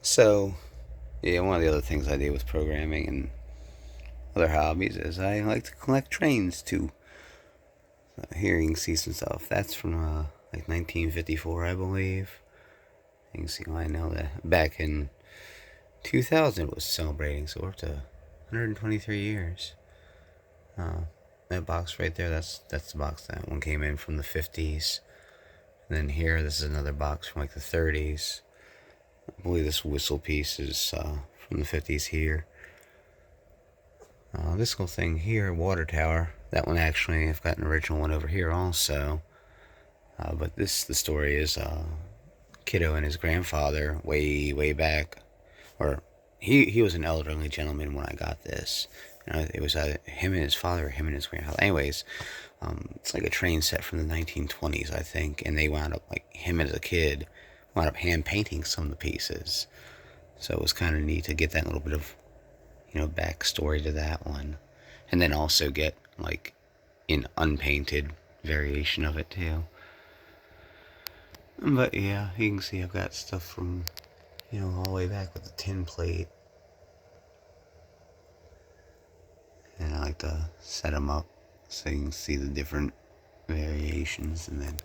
So, yeah, one of the other things I do with programming and other hobbies is I like to collect trains too. Here you can see some stuff. That's from like 1954, I believe. You can see I know that back in 2000 it was celebrating, so we're up to 123 years. Uh, that box right there, that's the box that one came in from the 50s. And then here, this is another box from like the 30s. I believe this whistle piece is from the 50s here. This little thing here, water tower. That one actually, I've got an original one over here also. But the story is Kiddo and his grandfather way back, or he was an elderly gentleman when I got this. It was him and his father, or him and his grandfather. Anyways, it's like a train set from the 1920s, I think, and they wound up, like, him as a kid wound up hand painting some of the pieces. So it was kind of neat to get that little bit of, backstory to that one, and then also get like an unpainted variation of it too. But yeah, you can see I've got stuff from, all the way back with the tin plate. And I like to set them up so you can see the different variations. And then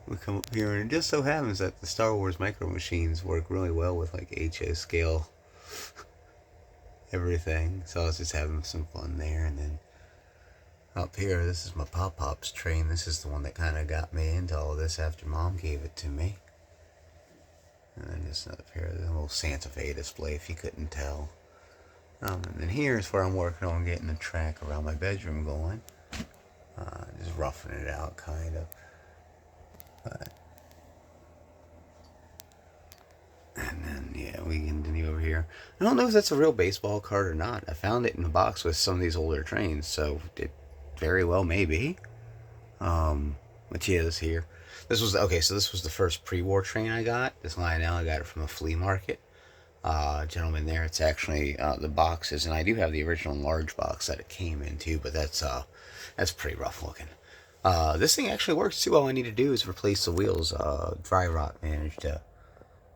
we come up here, and it just so happens that the Star Wars micro machines work really well with like HO scale everything. So I was just having some fun there. And then up here, this is my Pop Pops train. This is the one that kind of got me into all this after Mom gave it to me. And then just up here, the little Santa Fe display, if you couldn't tell. And then here's where I'm working on getting the track around my bedroom going. Just roughing it out, kind of. But, and then, yeah, we can continue over here. I don't know if that's a real baseball card or not. I found it in a box with some of these older trains, so it very well may be. But yeah, this here. This was, okay, so this was the first pre-war train I got. This Lionel, I got it from a flea market. Gentleman there, it's actually the boxes, and I do have the original large box that it came in too, but that's pretty rough looking. This thing actually works too. All I need to do is replace the wheels. Dry rot managed to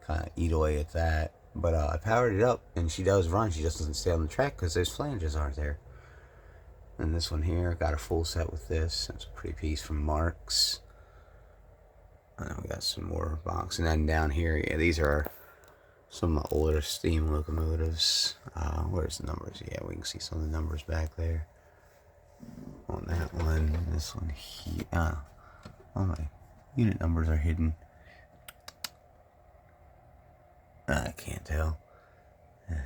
kind of eat away at that, but I powered it up, and she does run. She just doesn't stay on the track because those flanges aren't there. And this one here, got a full set with this. That's a pretty piece from Marks. And then we got some more box, and then down here, yeah, these are some older steam locomotives. Where's the numbers? Yeah, we can see some of the numbers back there. On that one, this one here. Oh, my unit numbers are hidden. I can't tell.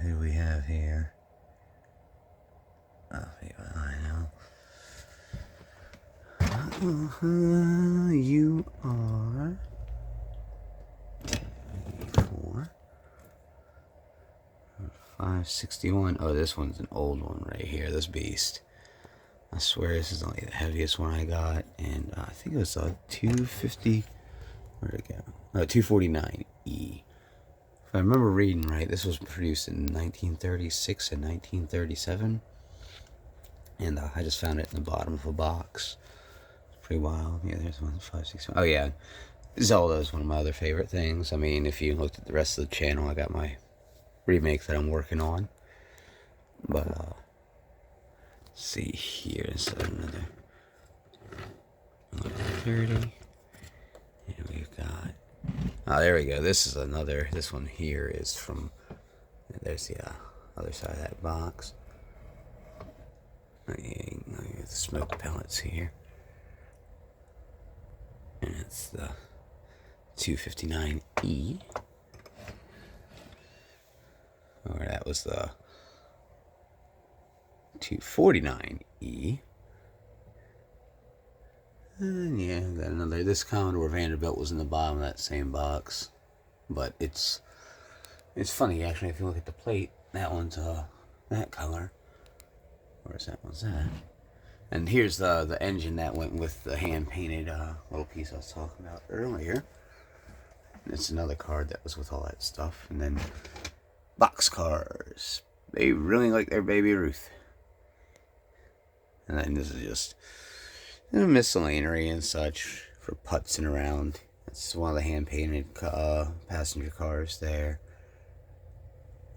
Who do we have here? I know. You are 4 561. Oh, this one's an old one right here. This beast. I swear this is only the heaviest one I got, and I think it was a 250. Where'd it go? Oh, 249E. If I remember reading right, this was produced in 1936 and 1937, and I just found it in the bottom of a box. It's pretty wild. Yeah, there's 1 561. Oh yeah, Zelda is one of my other favorite things. I mean, if you looked at the rest of the channel, I got my remake that I'm working on. But let's see here. So another 30. And we've got. Oh, there we go. This is another. This one here is from. There's the other side of that box. The smoke pellets here. And it's the 259E. Or that was the 249E. And yeah, got another. This Commodore Vanderbilt was in the bottom of that same box. But it's funny, actually, if you look at the plate, that one's that color. Where's that one's at? And here's the engine that went with the hand-painted little piece I was talking about earlier. And it's another card that was with all that stuff. And then box cars. They really like their Baby Ruth. And then this is just miscellaneous and such for putzing around. that's one of the hand-painted passenger cars there.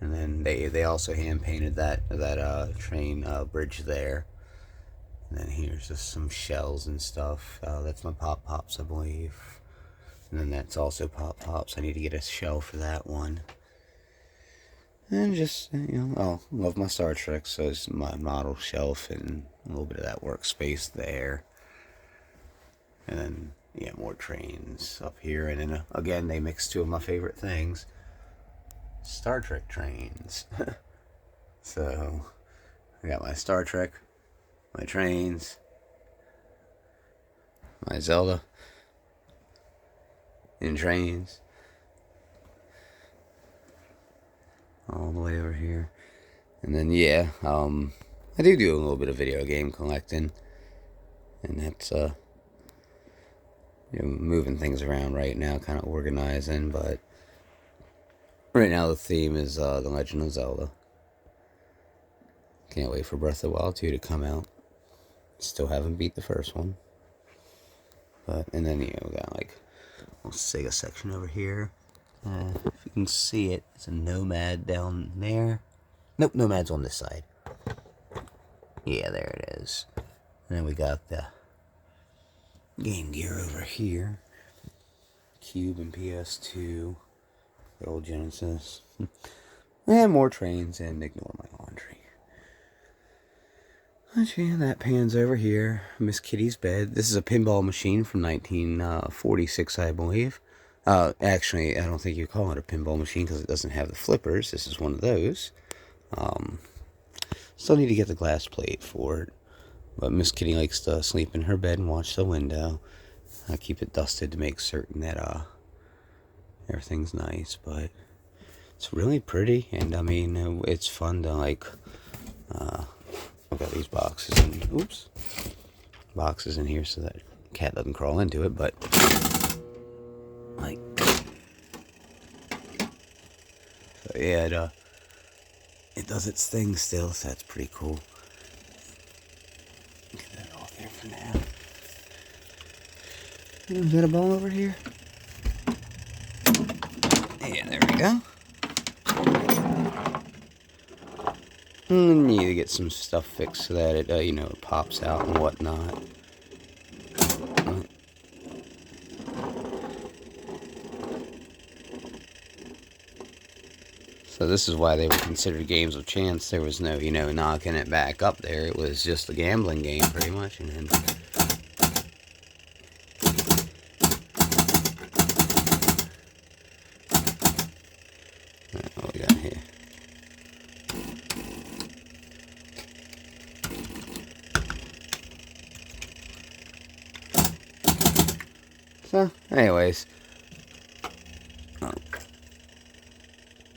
And then they also hand-painted that train bridge there. And then here's just some shells and stuff. That's my Pop Pops, I believe. And then that's also Pop Pops. I need to get a shell for that one. And just, oh, love my Star Trek, so it's my model shelf and a little bit of that workspace there. And then, yeah, more trains up here. And then, again, they mix two of my favorite things. Star Trek trains. So, I got my Star Trek, my trains, my Zelda, and trains. All the way over here. And then, yeah, I do a little bit of video game collecting. And that's, moving things around right now, kind of organizing, but right now the theme is The Legend of Zelda. Can't wait for Breath of the Wild 2 to come out. Still haven't beat the first one. And then, we got like a Sega section over here. If you can see it, it's a Nomad down there. Nope, Nomad's on this side. Yeah, there it is. And then we got the Game Gear over here. Cube and PS2. The old Genesis. And more trains, and ignore my laundry. Okay, that pans over here. Miss Kitty's bed. This is a pinball machine from 1946, I believe. Actually, I don't think you call it a pinball machine because it doesn't have the flippers. This is one of those. Still need to get the glass plate for it. But Miss Kitty likes to sleep in her bed and watch the window. I keep it dusted to make certain that everything's nice. But it's really pretty, and I mean, it's fun to like. I've got these boxes in here so that cat doesn't crawl into it, but like, so yeah, it does its thing still, so that's pretty cool. Get that off there for now. Is that a ball over here? Yeah, there we go. Need to get some stuff fixed so that it, it pops out and whatnot. So this is why they were considered games of chance. There was no, knocking it back up there. It was just a gambling game, pretty much. And then what we got here? So, anyways,